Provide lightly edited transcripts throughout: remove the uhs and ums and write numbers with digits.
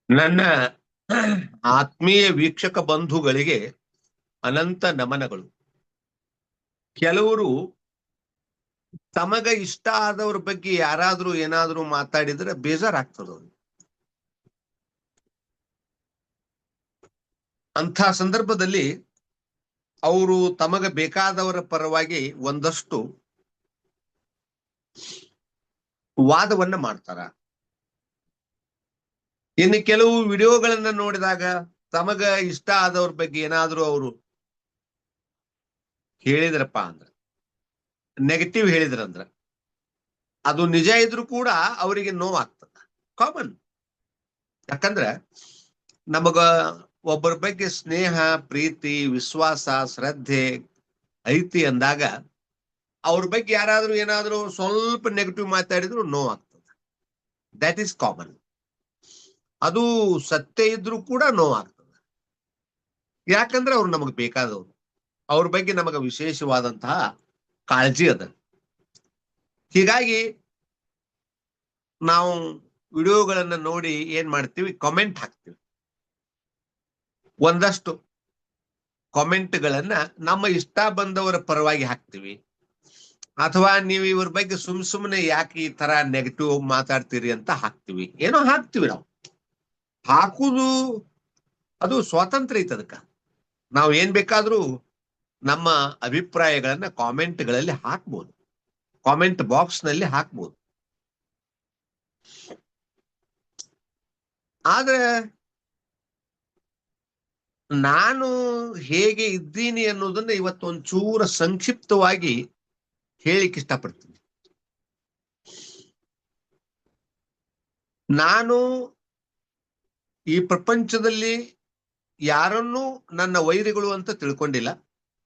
ನನ್ನ ಆತ್ಮೀಯ ವೀಕ್ಷಕ ಬಂಧುಗಳಿಗೆ ಅನಂತ ನಮನಗಳು. ಕೆಲವರು ತಮಗ ಇಷ್ಟ ಆದವ್ರ ಬಗ್ಗೆ ಯಾರಾದ್ರೂ ಏನಾದ್ರೂ ಮಾತಾಡಿದ್ರೆ ಬೇಜಾರಾಗ್ತದ. ಅಂಥ ಸಂದರ್ಭದಲ್ಲಿ ಅವರು ತಮಗ ಬೇಕಾದವರ ಪರವಾಗಿ ಒಂದಷ್ಟು ವಾದವನ್ನ ಮಾಡ್ತಾರ. ಇನ್ನು ಕೆಲವು ವಿಡಿಯೋಗಳನ್ನ ನೋಡಿದಾಗ ತಮಗ ಇಷ್ಟ ಆದವ್ರ ಬಗ್ಗೆ ಏನಾದ್ರೂ ಅವರು ಹೇಳಿದ್ರಪ್ಪ ಅಂದ್ರ, ನೆಗೆಟಿವ್ ಹೇಳಿದ್ರಂದ್ರ, ಅದು ನಿಜ ಇದ್ರೂ ಕೂಡ ಅವರಿಗೆ ನೋವಾಗ್ತದ. ಕಾಮನ್. ಯಾಕಂದ್ರ ನಮಗ ಒಬ್ಬರ ಬಗ್ಗೆ ಸ್ನೇಹ, ಪ್ರೀತಿ, ವಿಶ್ವಾಸ, ಶ್ರದ್ಧೆ ಐತಿ ಅಂದಾಗ ಅವ್ರ ಬಗ್ಗೆ ಯಾರಾದ್ರೂ ಏನಾದ್ರೂ ಸ್ವಲ್ಪ ನೆಗೆಟಿವ್ ಮಾತಾಡಿದ್ರು ನೋವಾಗ್ತದ. That is common. ಅದು ಸತ್ಯ ಇದ್ರೂ ಕೂಡ ನೋವಾಗ್ತದೆ. ಯಾಕಂದ್ರೆ ಅವ್ರು ನಮಗ್ ಬೇಕಾದವ್ರು, ಅವ್ರ ಬಗ್ಗೆ ನಮಗ ವಿಶೇಷವಾದಂತಹ ಕಾಳಜಿ ಅದ. ಹೀಗಾಗಿ ನಾವು ವಿಡಿಯೋಗಳನ್ನ ನೋಡಿ ಏನ್ ಮಾಡ್ತೀವಿ, ಕಾಮೆಂಟ್ ಹಾಕ್ತೀವಿ. ಒಂದಷ್ಟು ಕಾಮೆಂಟ್ಗಳನ್ನ ನಮ್ಮ ಇಷ್ಟ ಬಂದವರ ಪರವಾಗಿ ಹಾಕ್ತಿವಿ, ಅಥವಾ ನೀವು ಇವ್ರ ಬಗ್ಗೆ ಸುಮ್ಮನೆ ಯಾಕೆ ಈ ತರ ನೆಗೆಟಿವ್ ಮಾತಾಡ್ತೀರಿ ಅಂತ ಹಾಕ್ತಿವಿ. ಏನೋ ಹಾಕ್ತಿವಿ. ನಾವು ಹಾಕುದು ಅದು ಸ್ವಾತಂತ್ರ್ಯ ಐತೆ. ಅದಕ್ಕ ನಾವು ಏನ್ ಬೇಕಾದ್ರೂ ನಮ್ಮ ಅಭಿಪ್ರಾಯಗಳನ್ನ ಕಾಮೆಂಟ್ಗಳಲ್ಲಿ ಹಾಕ್ಬೋದು, ಕಾಮೆಂಟ್ ಬಾಕ್ಸ್ ನಲ್ಲಿ ಹಾಕ್ಬೋದು. ಆದ್ರೆ ನಾನು ಹೇಗೆ ಇದ್ದೀನಿ ಅನ್ನೋದನ್ನ ಇವತ್ತೊಂಚೂರ ಸಂಕ್ಷಿಪ್ತವಾಗಿ ಹೇಳಿಕ್ ಇಷ್ಟಪಡ್ತೀನಿ. ನಾನು ಈ ಪ್ರಪಂಚದಲ್ಲಿ ಯಾರನ್ನೂ ನನ್ನ ವೈರಿಗಳು ಅಂತ ತಿಳ್ಕೊಂಡಿಲ್ಲ,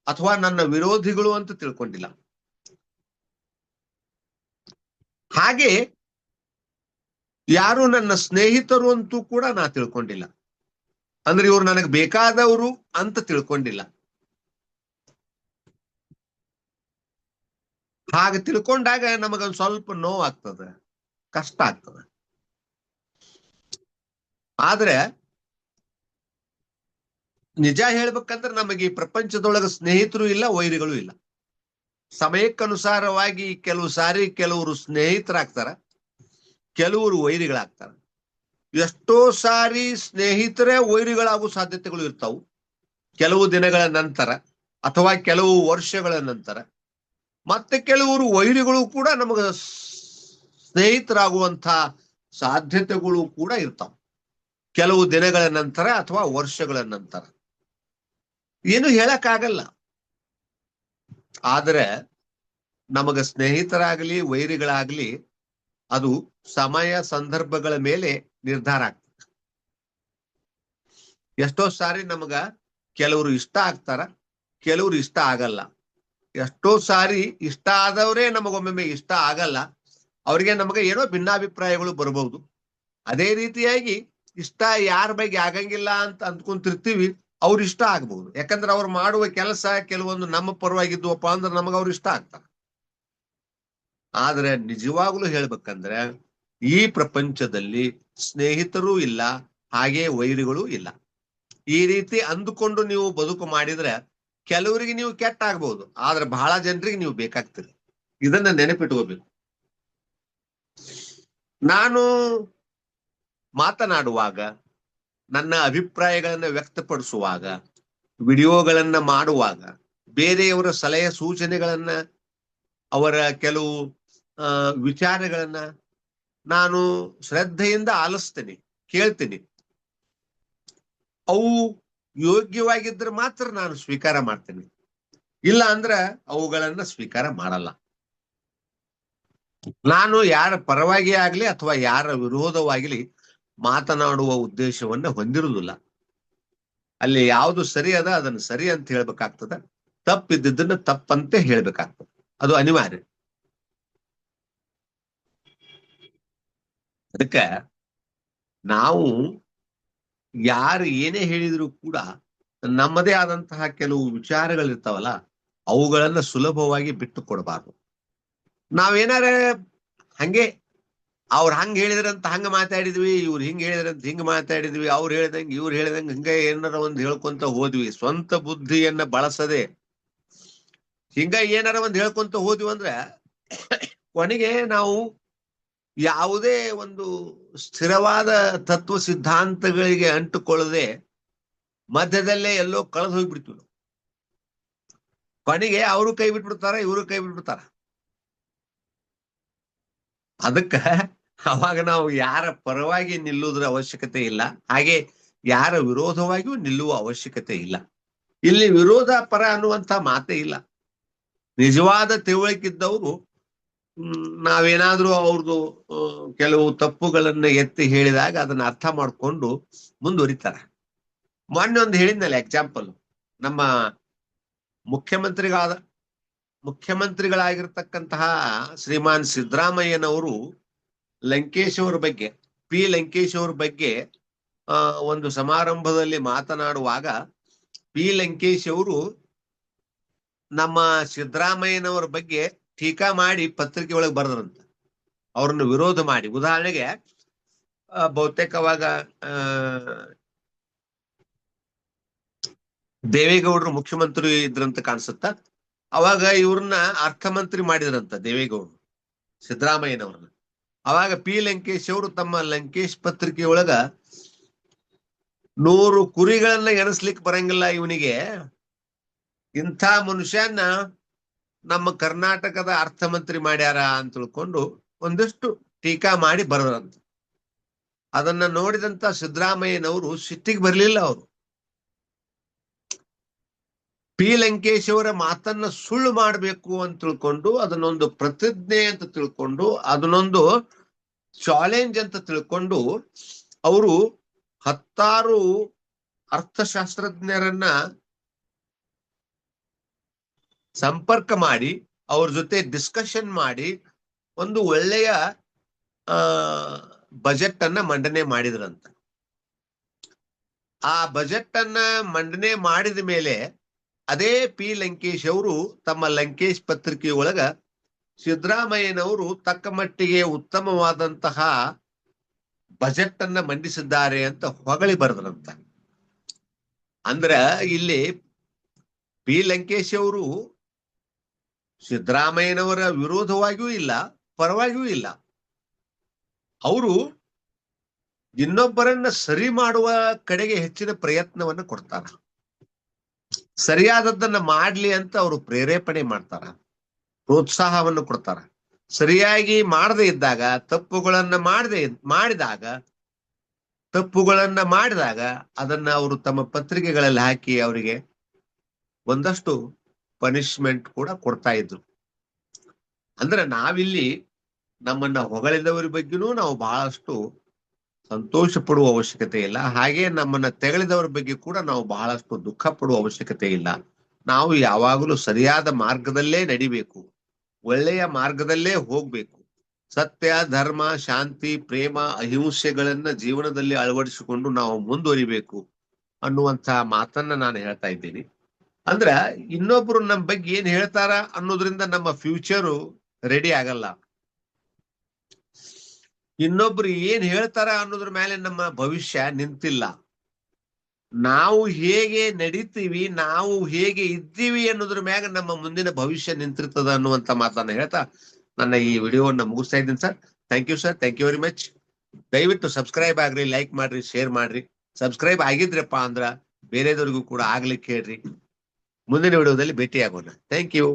ಅಥವಾ ನನ್ನ ವಿರೋಧಿಗಳು ಅಂತ ತಿಳ್ಕೊಂಡಿಲ್ಲ. ಹಾಗೆ ಯಾರು ನನ್ನ ಸ್ನೇಹಿತರು ಅಂತೂ ಕೂಡ ನಾ ತಿಳ್ಕೊಂಡಿಲ್ಲ. ಅಂದ್ರೆ ಇವ್ರು ನನಗೆ ಬೇಕಾದವರು ಅಂತ ತಿಳ್ಕೊಂಡಿಲ್ಲ. ಹಾಗೆ ತಿಳ್ಕೊಂಡಾಗ ನಮಗೊಂದು ಸ್ವಲ್ಪ ನೋವಾಗ್ತದೆ, ಕಷ್ಟ ಆಗ್ತದೆ. ಆದ್ರೆ ನಿಜ ಹೇಳ್ಬೇಕಂದ್ರೆ ನಮಗೆ ಈ ಪ್ರಪಂಚದೊಳಗೆ ಸ್ನೇಹಿತರು ಇಲ್ಲ, ವೈರಿಗಳು ಇಲ್ಲ. ಸಮಯಕ್ಕನುಸಾರವಾಗಿ ಕೆಲವು ಸಾರಿ ಕೆಲವರು ಸ್ನೇಹಿತರಾಗ್ತಾರ, ಕೆಲವರು ವೈರಿಗಳಾಗ್ತಾರ. ಎಷ್ಟೋ ಸಾರಿ ಸ್ನೇಹಿತರೇ ವೈರಿಗಳಾಗುವ ಸಾಧ್ಯತೆಗಳು ಇರ್ತಾವು, ಕೆಲವು ದಿನಗಳ ನಂತರ ಅಥವಾ ಕೆಲವು ವರ್ಷಗಳ ನಂತರ. ಮತ್ತೆ ಕೆಲವರು ವೈರಿಗಳು ಕೂಡ ನಮಗ ಸ್ನೇಹಿತರಾಗುವಂತ ಸಾಧ್ಯತೆಗಳು ಕೂಡ ಇರ್ತಾವ, ಕೆಲವು ದಿನಗಳ ನಂತರ ಅಥವಾ ವರ್ಷಗಳ ನಂತರ. ಏನು ಹೇಳಕ್ಕಾಗಲ್ಲ. ಆದ್ರೆ ನಮಗ ಸ್ನೇಹಿತರಾಗ್ಲಿ ವೈರಿಗಳಾಗ್ಲಿ ಅದು ಸಮಯ ಸಂದರ್ಭಗಳ ಮೇಲೆ ನಿರ್ಧಾರ ಆಗ್ತದೆ. ಎಷ್ಟೋ ಸಾರಿ ನಮಗ ಕೆಲವರು ಇಷ್ಟ ಆಗ್ತಾರ, ಕೆಲವರು ಇಷ್ಟ ಆಗಲ್ಲ. ಎಷ್ಟೋ ಸಾರಿ ಇಷ್ಟ ಆದವರೇ ನಮಗೊಮ್ಮೆ ಇಷ್ಟ ಆಗಲ್ಲ, ಅವ್ರಿಗೆ ನಮಗೆ ಏನೋ ಭಿನ್ನಾಭಿಪ್ರಾಯಗಳು ಬರಬಹುದು. ಅದೇ ರೀತಿಯಾಗಿ ಇಷ್ಟ ಯಾರ ಬಗ್ಗೆ ಆಗಂಗಿಲ್ಲ ಅಂತ ಅಂದ್ಕೊಂತಿರ್ತೀವಿ, ಅವ್ರು ಇಷ್ಟ ಆಗ್ಬಹುದು. ಯಾಕಂದ್ರೆ ಅವ್ರು ಮಾಡುವ ಕೆಲಸ ಕೆಲವೊಂದು ನಮ್ಮ ಪರವಾಗಿದ್ವಪ್ಪ ಅಂದ್ರೆ ನಮಗ ಅವ್ರು ಇಷ್ಟ ಆಗ್ತಾರೆ. ಆದ್ರೆ ನಿಜವಾಗ್ಲೂ ಹೇಳ್ಬೇಕಂದ್ರೆ ಈ ಪ್ರಪಂಚದಲ್ಲಿ ಸ್ನೇಹಿತರೂ ಇಲ್ಲ, ಹಾಗೆ ವೈರಿಗಳು ಇಲ್ಲ. ಈ ರೀತಿ ಅಂದುಕೊಂಡು ನೀವು ಬದುಕು ಮಾಡಿದ್ರೆ ಕೆಲವರಿಗೆ ನೀವು ಕೆಟ್ಟ ಆಗ್ಬಹುದು, ಆದ್ರೆ ಬಹಳ ಜನರಿಗೆ ನೀವು ಬೇಕಾಗ್ತೀರಿ. ಇದನ್ನ ನೆನಪಿಟ್ಕೋಬೇಕು. ನಾನು ಮಾತನಾಡುವಾಗ, ನನ್ನ ಅಭಿಪ್ರಾಯಗಳನ್ನ ವ್ಯಕ್ತಪಡಿಸುವಾಗ, ವಿಡಿಯೋಗಳನ್ನ ಮಾಡುವಾಗ, ಬೇರೆಯವರ ಸಲಹೆ ಸೂಚನೆಗಳನ್ನ, ಅವರ ಕೆಲವು ವಿಚಾರಗಳನ್ನ ನಾನು ಶ್ರದ್ಧೆಯಿಂದ ಆಲಿಸ್ತೀನಿ, ಕೇಳ್ತೀನಿ. ಅವು ಯೋಗ್ಯವಾಗಿದ್ರೆ ಮಾತ್ರ ನಾನು ಸ್ವೀಕಾರ ಮಾಡ್ತೀನಿ, ಇಲ್ಲ ಅಂದ್ರ ಅವುಗಳನ್ನ ಸ್ವೀಕಾರ ಮಾಡಲ್ಲ. ನಾನು ಯಾರ ಪರವಾಗಿ ಆಗ್ಲಿ ಅಥವಾ ಯಾರ ವಿರೋಧವಾಗಲಿ ಮಾತನಾಡುವ ಉದ್ದೇಶವನ್ನ ಹೊಂದಿರುವುದಿಲ್ಲ. ಅಲ್ಲಿ ಯಾವುದು ಸರಿ ಅದ ಅದನ್ನ ಸರಿ ಅಂತ ಹೇಳ್ಬೇಕಾಗ್ತದ, ತಪ್ಪಿದ್ದನ್ನ ತಪ್ಪಂತೆ ಹೇಳ್ಬೇಕಾಗ್ತದೆ. ಅದು ಅನಿವಾರ್ಯ. ಅದಕ್ಕ ನಾವು ಯಾರು ಏನೇ ಹೇಳಿದ್ರು ಕೂಡ ನಮ್ಮದೇ ಆದಂತಹ ಕೆಲವು ವಿಚಾರಗಳಿರ್ತಾವಲ್ಲ, ಅವುಗಳನ್ನ ಸುಲಭವಾಗಿ ಬಿಟ್ಟು ಕೊಡಬಾರ್ದು. ನಾವೇನಾರ ಹಂಗೆ ಅವ್ರು ಹಂಗ ಹೇಳಿದ್ರಂತ ಹಂಗ ಮಾತಾಡಿದ್ವಿ, ಇವ್ರು ಹಿಂಗ ಹೇಳಿದ್ರಂತ ಹಿಂಗ ಮಾತಾಡಿದ್ವಿ, ಅವ್ರು ಹೇಳ್ದಂಗ ಇವ್ರು ಹೇಳ್ದಂಗ ಹಿಂಗ ಏನಾರ ಒಂದ್ ಹೇಳ್ಕೊಂತ ಹೋದ್ವಿ. ಸ್ವಂತ ಬುದ್ಧಿಯನ್ನ ಬಳಸದೆ ಹಿಂಗ ಏನಾರ ಒಂದ್ ಹೇಳ್ಕೊಂತ ಹೋದ್ವಿ ಅಂದ್ರೆ ಕೊನೆಗೆ ನಾವು ಯಾವುದೇ ಒಂದು ಸ್ಥಿರವಾದ ತತ್ವ ಸಿದ್ಧಾಂತಗಳಿಗೆ ಅಂಟುಕೊಳ್ಳದೆ ಮಧ್ಯದಲ್ಲೇ ಎಲ್ಲೋ ಕಳೆದು ಹೋಗ್ಬಿಡ್ತೀವಿ ನಾವು. ಕೊನೆಗೆ ಅವರು ಕೈ ಬಿಟ್ಬಿಡ್ತಾರ, ಇವರು ಕೈ ಬಿಟ್ಬಿಡ್ತಾರ. ಅದಕ್ಕ ಅವಾಗ ನಾವು ಯಾರ ಪರವಾಗಿ ನಿಲ್ಲುವುದರ ಅವಶ್ಯಕತೆ ಇಲ್ಲ, ಹಾಗೆ ಯಾರ ವಿರೋಧವಾಗಿಯೂ ನಿಲ್ಲುವ ಅವಶ್ಯಕತೆ ಇಲ್ಲ. ಇಲ್ಲಿ ವಿರೋಧ ಪರ ಅನ್ನುವಂತ ಮಾತೇ ಇಲ್ಲ. ನಿಜವಾದ ತಿಳುವಳಿಕಿದ್ದವರು ನಾವೇನಾದ್ರೂ ಅವ್ರದ್ದು ಕೆಲವು ತಪ್ಪುಗಳನ್ನ ಎತ್ತಿ ಹೇಳಿದಾಗ ಅದನ್ನ ಅರ್ಥ ಮಾಡ್ಕೊಂಡು ಮುಂದುವರಿತಾರೆ. ಮೊನ್ನೆ ಒಂದು ಹೇಳಿದ್ನಲ್ಲ ಎಕ್ಸಾಂಪಲ್, ನಮ್ಮ ಮುಖ್ಯಮಂತ್ರಿಗಳಾಗಿರ್ತಕ್ಕಂತಹ ಶ್ರೀಮಾನ್ ಸಿದ್ದರಾಮಯ್ಯನವರು ಲಂಕೇಶ್ ಅವರ ಬಗ್ಗೆ, ಲಂಕೇಶ್ ಅವ್ರ ಬಗ್ಗೆ ಒಂದು ಸಮಾರಂಭದಲ್ಲಿ ಮಾತನಾಡುವಾಗ ಲಂಕೇಶ್ ಅವರು ನಮ್ಮ ಸಿದ್ದರಾಮಯ್ಯನವರ ಬಗ್ಗೆ ಟೀಕಾ ಮಾಡಿ ಪತ್ರಿಕೆ ಒಳಗೆ ಬರೆದ್ರಂತ, ಅವ್ರನ್ನ ವಿರೋಧ ಮಾಡಿ. ಉದಾಹರಣೆಗೆ ಬಹುತೇಕವಾಗ ದೇವೇಗೌಡರು ಮುಖ್ಯಮಂತ್ರಿ ಇದ್ರಂತ ಕಾಣಿಸುತ್ತ, ಅವಾಗ ಇವ್ರನ್ನ ಅರ್ಥಮಂತ್ರಿ ಮಾಡಿದ್ರಂತ ದೇವೇಗೌಡರು ಸಿದ್ದರಾಮಯ್ಯನವ್ರನ್ನ. ಅವಾಗ ಲಂಕೇಶ್ ಅವರು ತಮ್ಮ ಲಂಕೇಶ್ ಪತ್ರಿಕೆಯೊಳಗ 100 ಕುರಿಗಳನ್ನ ಎಣಿಸ್ಲಿಕ್ಕೆ ಬರಂಗಿಲ್ಲ ಇವನಿಗೆ, ಇಂಥ ಮನುಷ್ಯನ ನಮ್ಮ ಕರ್ನಾಟಕದ ಅರ್ಥಮಂತ್ರಿ ಮಾಡ್ಯಾರ ಅಂತ ತಿಳ್ಕೊಂಡು ಒಂದಿಷ್ಟು ಟೀಕಾ ಮಾಡಿ ಬರದ್ರಂತ. ಅದನ್ನ ನೋಡಿದಂತ ಸಿದ್ದರಾಮಯ್ಯನವರು ಸಿಟ್ಟಿಗೆ ಬರ್ಲಿಲ್ಲ. ಅವರು ಲಂಕೇಶ್ ಅವರ ಮಾತನ್ನ ಸುಳ್ಳು ಮಾಡಬೇಕು ಅಂತ ತಿಳ್ಕೊಂಡು, ಅದನ್ನೊಂದು ಪ್ರತಿಜ್ಞೆ ಅಂತ ತಿಳ್ಕೊಂಡು, ಅದನ್ನೊಂದು ಚಾಲೆಂಜ್ ಅಂತ ತಿಳ್ಕೊಂಡು ಅವರು 10 ಅರ್ಥಶಾಸ್ತ್ರಜ್ಞರನ್ನ ಸಂಪರ್ಕ ಮಾಡಿ ಅವ್ರ ಜೊತೆ ಡಿಸ್ಕಷನ್ ಮಾಡಿ ಒಂದು ಒಳ್ಳೆಯ ಬಜೆಟ್ ಅನ್ನ ಮಂಡನೆ ಮಾಡಿದ್ರಂತ. ಆ ಬಜೆಟ್ ಅನ್ನ ಮಂಡನೆ ಮಾಡಿದ ಮೇಲೆ ಅದೇ ಲಂಕೇಶ್ ಅವರು ತಮ್ಮ ಲಂಕೇಶ್ ಪತ್ರಿಕೆಯೊಳಗ ಸಿದ್ದರಾಮಯ್ಯನವರು ತಕ್ಕ ಮಟ್ಟಿಗೆ ಉತ್ತಮವಾದಂತಹ ಬಜೆಟ್ ಅನ್ನ ಮಂಡಿಸಿದ್ದಾರೆ ಅಂತ ಹೊಗಳಿ ಬರೆದ್ರಂತ. ಅಂದ್ರ ಇಲ್ಲಿ ಲಂಕೇಶ್ ಅವರು ಸಿದ್ದರಾಮಯ್ಯನವರ ವಿರೋಧವಾಗಿಯೂ ಇಲ್ಲ, ಪರವಾಗಿಯೂ ಇಲ್ಲ. ಅವರು ಇನ್ನೊಬ್ಬರನ್ನ ಸರಿ ಮಾಡುವ ಕಡೆಗೆ ಹೆಚ್ಚಿನ ಪ್ರಯತ್ನವನ್ನ ಕೊಡ್ತಾರ, ಸರಿಯಾದದ್ದನ್ನ ಮಾಡ್ಲಿ ಅಂತ ಅವರು ಪ್ರೇರೇಪಣೆ ಮಾಡ್ತಾರ, ಪ್ರೋತ್ಸಾಹವನ್ನು ಕೊಡ್ತಾರ. ಸರಿಯಾಗಿ ಮಾಡದೇ ಇದ್ದಾಗ, ತಪ್ಪುಗಳನ್ನ ಮಾಡಿದಾಗ ಅದನ್ನ ಅವರು ತಮ್ಮ ಪತ್ರಿಕೆಗಳಲ್ಲಿ ಹಾಕಿ ಅವರಿಗೆ ಒಂದಷ್ಟು ಪನಿಷ್ಮೆಂಟ್ ಕೂಡ ಕೊಡ್ತಾ ಇದ್ರು. ಅಂದ್ರೆ ನಾವಿಲ್ಲಿ ನಮ್ಮನ್ನ ಹೊಗಳಿದವರ ಬಗ್ಗೆನೂ ನಾವು ಬಹಳಷ್ಟು ಸಂತೋಷ ಪಡುವ ಅವಶ್ಯಕತೆ ಇಲ್ಲ, ಹಾಗೆ ನಮ್ಮನ್ನ ತೆಗಳಿದವರ ಬಗ್ಗೆ ಕೂಡ ನಾವು ಬಹಳಷ್ಟು ದುಃಖ ಪಡುವ ಅವಶ್ಯಕತೆ ಇಲ್ಲ. ನಾವು ಯಾವಾಗಲೂ ಸರಿಯಾದ ಮಾರ್ಗದಲ್ಲೇ ನಡಿಬೇಕು, ಒಳ್ಳೆಯ ಮಾರ್ಗದಲ್ಲೇ ಹೋಗ್ಬೇಕು. ಸತ್ಯ, ಧರ್ಮ, ಶಾಂತಿ, ಪ್ರೇಮ, ಅಹಿಂಸೆಗಳನ್ನ ಜೀವನದಲ್ಲಿ ಅಳವಡಿಸಿಕೊಂಡು ನಾವು ಮುಂದುವರಿಬೇಕು ಅನ್ನುವಂತಹ ಮಾತನ್ನ ನಾನು ಹೇಳ್ತಾ ಇದ್ದೀನಿ. ಅಂದ್ರ ಇನ್ನೊಬ್ರು ನಮ್ಮ ಬಗ್ಗೆ ಏನ್ ಹೇಳ್ತಾರ ಅನ್ನೋದ್ರಿಂದ ನಮ್ಮ ಫ್ಯೂಚರು ರೆಡಿ ಆಗಲ್ಲ. ಇನ್ನೊಬ್ರು ಏನ್ ಹೇಳ್ತಾರ ಅನ್ನೋದ್ರ ಮೇಲೆ ನಮ್ಮ ಭವಿಷ್ಯ ನಿಂತಿಲ್ಲ. ನಾವು ಹೇಗೆ ನಡೀತೀವಿ, ನಾವು ಹೇಗೆ ಇದ್ದೀವಿ ಅನ್ನೋದ್ರ ಮ್ಯಾಗ ನಮ್ಮ ಮುಂದಿನ ಭವಿಷ್ಯ ನಿಂತಿರ್ತದ ಅನ್ನುವಂತ ಮಾತನ್ನ ಹೇಳ್ತಾ ನನ್ನ ಈ ವಿಡಿಯೋವನ್ನ ಮುಗಿಸ್ತಾ ಇದ್ದೀನಿ sir. Thank you sir, thank you very much. ದಯವಿಟ್ಟು ಸಬ್ಸ್ಕ್ರೈಬ್ ಆಗ್ರಿ, ಲೈಕ್ ಮಾಡ್ರಿ, ಶೇರ್ ಮಾಡ್ರಿ. ಸಬ್ಸ್ಕ್ರೈಬ್ ಆಗಿದ್ರಪ್ಪ ಅಂದ್ರ ಬೇರೆದವ್ರಿಗೂ ಕೂಡ ಆಗ್ಲಿಕ್ಕೆ ಹೇಳ್ರಿ. ಮುಂದಿನ ವಿಡಿಯೋದಲ್ಲಿ ಭೇಟಿ ಆಗೋಣ. Thank you.